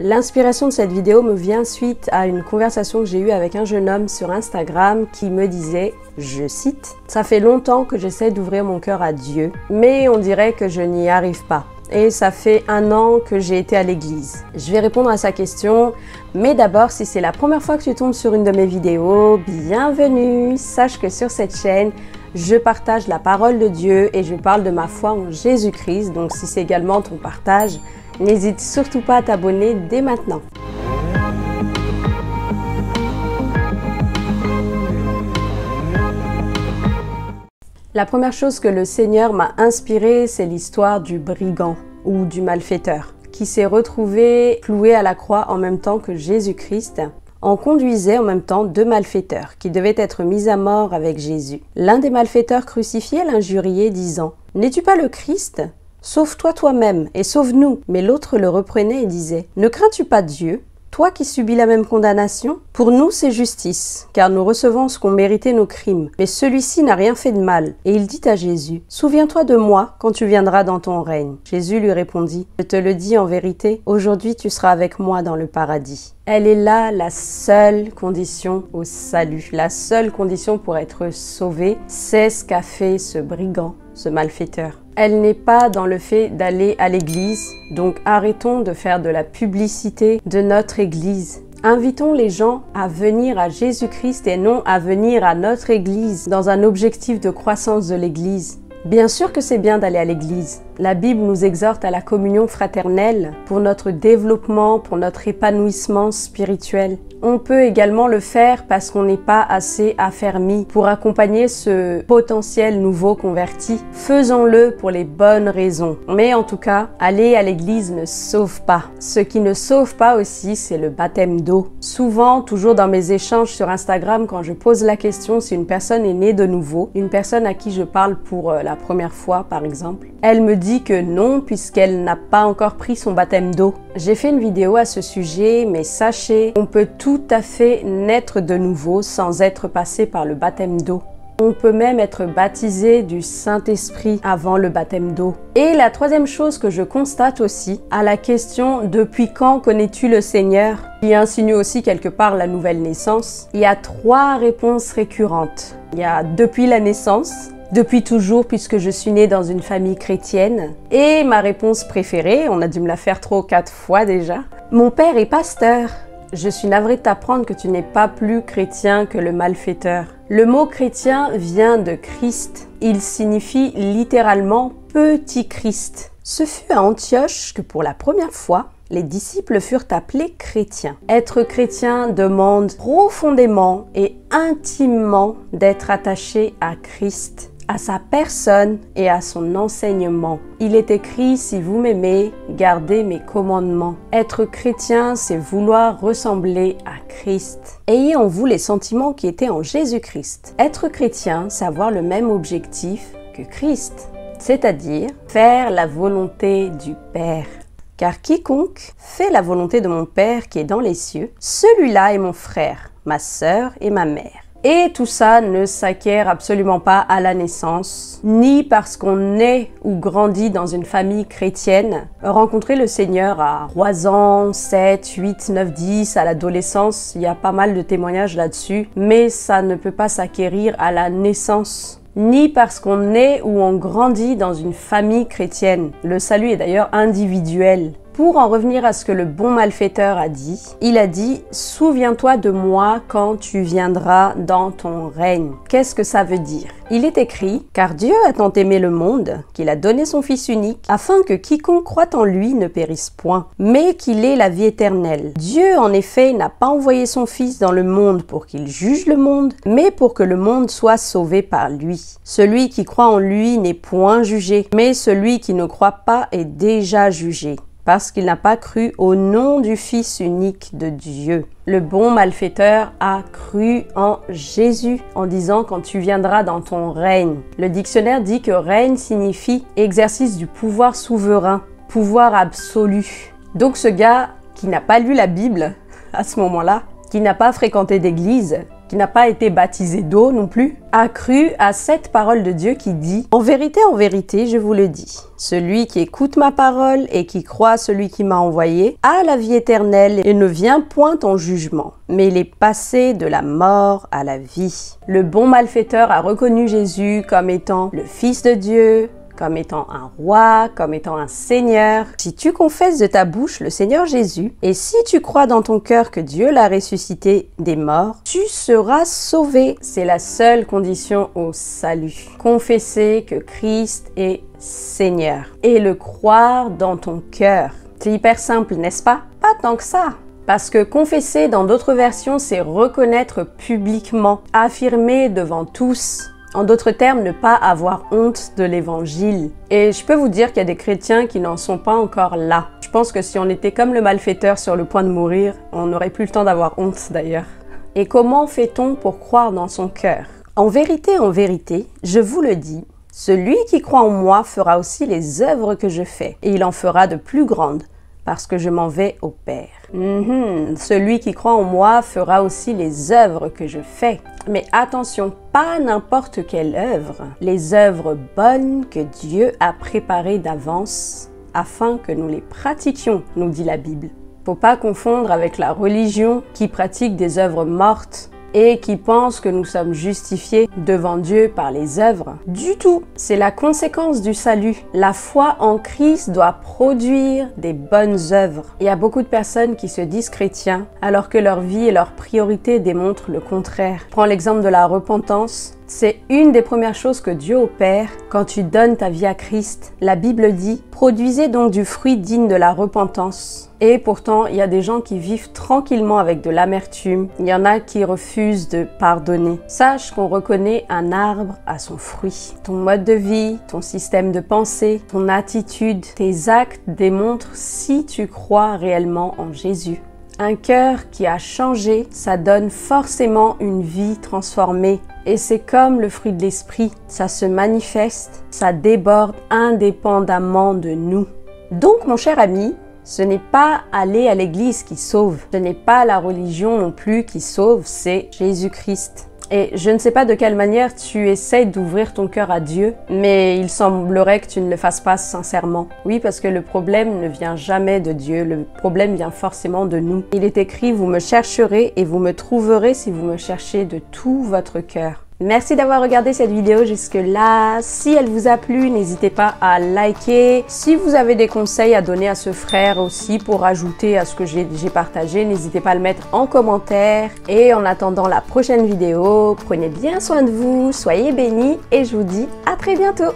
L'inspiration de cette vidéo me vient suite à une conversation que j'ai eue avec un jeune homme sur Instagram qui me disait, je cite, « Ça fait longtemps que j'essaie d'ouvrir mon cœur à Dieu, mais on dirait que je n'y arrive pas. Et ça fait 1 an que j'ai été à l'église. » Je vais répondre à sa question, mais d'abord, si c'est la première fois que tu tombes sur une de mes vidéos, bienvenue! Sache que sur cette chaîne, je partage la parole de Dieu et je parle de ma foi en Jésus-Christ. Donc si c'est également ton partage, n'hésite surtout pas à t'abonner dès maintenant. La première chose que le Seigneur m'a inspirée, c'est l'histoire du brigand ou du malfaiteur qui s'est retrouvé cloué à la croix en même temps que Jésus-Christ. On conduisait en même temps 2 malfaiteurs qui devaient être mis à mort avec Jésus. L'un des malfaiteurs crucifiés l'injuriait disant « N'es-tu pas le Christ ? Sauve-toi toi-même et sauve-nous » Mais l'autre le reprenait et disait « Ne crains-tu pas Dieu ? Toi qui subis la même condamnation, pour nous c'est justice, car nous recevons ce qu'ont mérité nos crimes. Mais celui-ci n'a rien fait de mal. » Et il dit à Jésus, « Souviens-toi de moi quand tu viendras dans ton règne. » Jésus lui répondit, « Je te le dis en vérité, aujourd'hui tu seras avec moi dans le paradis. » Elle est là la seule condition au salut. La seule condition pour être sauvé, c'est ce qu'a fait ce brigand, ce malfaiteur. Elle n'est pas dans le fait d'aller à l'église, donc arrêtons de faire de la publicité de notre église. Invitons les gens à venir à Jésus-Christ et non à venir à notre église dans un objectif de croissance de l'église. Bien sûr que c'est bien d'aller à l'église. La Bible nous exhorte à la communion fraternelle pour notre développement, pour notre épanouissement spirituel. On peut également le faire parce qu'on n'est pas assez affermi pour accompagner ce potentiel nouveau converti. Faisons-le pour les bonnes raisons. Mais en tout cas, aller à l'église ne sauve pas. Ce qui ne sauve pas aussi, c'est le baptême d'eau. Souvent, toujours dans mes échanges sur Instagram, quand je pose la question si une personne est née de nouveau, une personne à qui je parle pour la première fois par exemple, elle me dit que non puisqu'elle n'a pas encore pris son baptême d'eau. J'ai fait une vidéo à ce sujet, mais sachez, on peut tout à fait naître de nouveau sans être passé par le baptême d'eau. On peut même être baptisé du Saint-Esprit avant le baptême d'eau. Et la troisième chose que je constate aussi, à la question « Depuis quand connais-tu le Seigneur ?» qui insinue aussi quelque part la nouvelle naissance, il y a 3 réponses récurrentes. Il y a « Depuis la naissance », depuis toujours puisque je suis née dans une famille chrétienne. Et ma réponse préférée, on a dû me la faire 3 ou 4 fois déjà, mon père est pasteur. Je suis navrée de t'apprendre que tu n'es pas plus chrétien que le malfaiteur. Le mot chrétien vient de Christ. Il signifie littéralement petit Christ. Ce fut à Antioche que pour la première fois, les disciples furent appelés chrétiens. Être chrétien demande profondément et intimement d'être attaché à Christ, à sa personne et à son enseignement. Il est écrit « Si vous m'aimez, gardez mes commandements ». Être chrétien, c'est vouloir ressembler à Christ. Ayez en vous les sentiments qui étaient en Jésus-Christ. Être chrétien, c'est avoir le même objectif que Christ, c'est-à-dire faire la volonté du Père. Car quiconque fait la volonté de mon Père qui est dans les cieux, celui-là est mon frère, ma sœur et ma mère. Et tout ça ne s'acquiert absolument pas à la naissance, ni parce qu'on naît ou grandit dans une famille chrétienne. Rencontrer le Seigneur à 3 ans, 7, 8, 9, 10, à l'adolescence, il y a pas mal de témoignages là-dessus, mais ça ne peut pas s'acquérir à la naissance. Ni parce qu'on naît ou on grandit dans une famille chrétienne. Le salut est d'ailleurs individuel. Pour en revenir à ce que le bon malfaiteur a dit, il a dit « Souviens-toi de moi quand tu viendras dans ton règne ». Qu'est-ce que ça veut dire? Il est écrit « Car Dieu a tant aimé le monde, qu'il a donné son Fils unique, afin que quiconque croit en lui ne périsse point, mais qu'il ait la vie éternelle. Dieu, en effet, n'a pas envoyé son Fils dans le monde pour qu'il juge le monde, mais pour que le monde soit sauvé par lui. Celui qui croit en lui n'est point jugé, mais celui qui ne croit pas est déjà jugé, parce qu'il n'a pas cru au nom du Fils unique de Dieu. » Le bon malfaiteur a cru en Jésus en disant « quand tu viendras dans ton règne ». Le dictionnaire dit que règne signifie exercice du pouvoir souverain, pouvoir absolu. Donc ce gars qui n'a pas lu la Bible à ce moment-là, qui n'a pas fréquenté d'église, qui n'a pas été baptisé d'eau non plus, a cru à cette parole de Dieu qui dit « En vérité, je vous le dis, celui qui écoute ma parole et qui croit à celui qui m'a envoyé a la vie éternelle et ne vient point en jugement, mais il est passé de la mort à la vie. » Le bon malfaiteur a reconnu Jésus comme étant le Fils de Dieu, comme étant un roi, comme étant un seigneur. Si tu confesses de ta bouche le Seigneur Jésus, et si tu crois dans ton cœur que Dieu l'a ressuscité des morts, tu seras sauvé. C'est la seule condition au salut. Confesser que Christ est Seigneur et le croire dans ton cœur. C'est hyper simple, n'est-ce pas? Pas tant que ça. Parce que confesser, dans d'autres versions, c'est reconnaître publiquement, affirmer devant tous. En d'autres termes, ne pas avoir honte de l'évangile. Et je peux vous dire qu'il y a des chrétiens qui n'en sont pas encore là. Je pense que si on était comme le malfaiteur sur le point de mourir, on n'aurait plus le temps d'avoir honte d'ailleurs. Et comment fait-on pour croire dans son cœur? En vérité, je vous le dis, celui qui croit en moi fera aussi les œuvres que je fais, et il en fera de plus grandes, parce que je m'en vais au Père. Celui qui croit en moi fera aussi les œuvres que je fais. Mais attention, pas n'importe quelle œuvre. Les œuvres bonnes que Dieu a préparées d'avance afin que nous les pratiquions, nous dit la Bible. Faut pas confondre avec la religion qui pratique des œuvres mortes et qui pense que nous sommes justifiés devant Dieu par les œuvres. Du tout! C'est la conséquence du salut. La foi en Christ doit produire des bonnes œuvres. Il y a beaucoup de personnes qui se disent chrétiens alors que leur vie et leur priorité démontrent le contraire. Prends l'exemple de la repentance. C'est une des premières choses que Dieu opère quand tu donnes ta vie à Christ. La Bible dit « Produisez donc du fruit digne de la repentance ». Et pourtant, il y a des gens qui vivent tranquillement avec de l'amertume. Il y en a qui refusent de pardonner. Sache qu'on reconnaît un arbre à son fruit. Ton mode de vie, ton système de pensée, ton attitude, tes actes démontrent si tu crois réellement en Jésus. Un cœur qui a changé, ça donne forcément une vie transformée. Et c'est comme le fruit de l'esprit, ça se manifeste, ça déborde indépendamment de nous. Donc mon cher ami, ce n'est pas aller à l'église qui sauve, ce n'est pas la religion non plus qui sauve, c'est Jésus-Christ. Et je ne sais pas de quelle manière tu essayes d'ouvrir ton cœur à Dieu, mais il semblerait que tu ne le fasses pas sincèrement. Oui, parce que le problème ne vient jamais de Dieu, le problème vient forcément de nous. Il est écrit « Vous me chercherez et vous me trouverez si vous me cherchez de tout votre cœur ». Merci d'avoir regardé cette vidéo jusque-là. Si elle vous a plu, n'hésitez pas à liker. Si vous avez des conseils à donner à ce frère aussi pour ajouter à ce que j'ai partagé, n'hésitez pas à le mettre en commentaire. Et en attendant la prochaine vidéo, prenez bien soin de vous, soyez bénis et je vous dis à très bientôt.